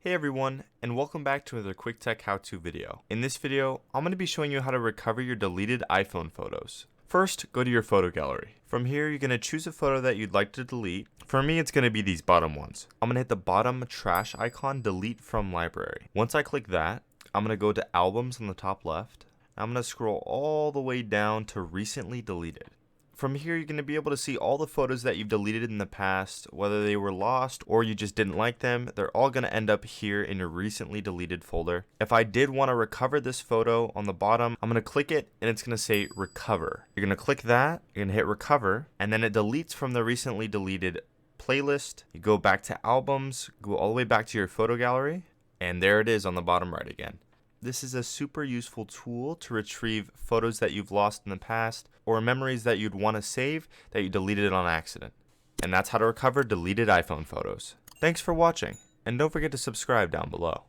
Hey everyone, and welcome back to another quick tech how-to video. In this video, I'm going to be showing you how to recover your deleted iPhone photos. First, go to your photo gallery. From here, you're going to choose a photo that you'd like to delete. For me, it's going to be these bottom ones. I'm going to hit the bottom trash icon, delete from library. Once I click that, I'm going to go to albums on the top left. I'm going to scroll all the way down to recently deleted. From here, you're going to be able to see all the photos that you've deleted in the past, whether they were lost or you just didn't like them. They're all going to end up here in your recently deleted folder. If I did want to recover this photo on the bottom, I'm going to click it and it's going to say recover. You're going to click that, you're going to hit recover, and then it deletes from the recently deleted playlist. You go back to albums, go all the way back to your photo gallery, and there it is on the bottom right again. This is a super useful tool to retrieve photos that you've lost in the past or memories that you'd want to save that you deleted on accident. And that's how to recover deleted iPhone photos. Thanks for watching, and don't forget to subscribe down below.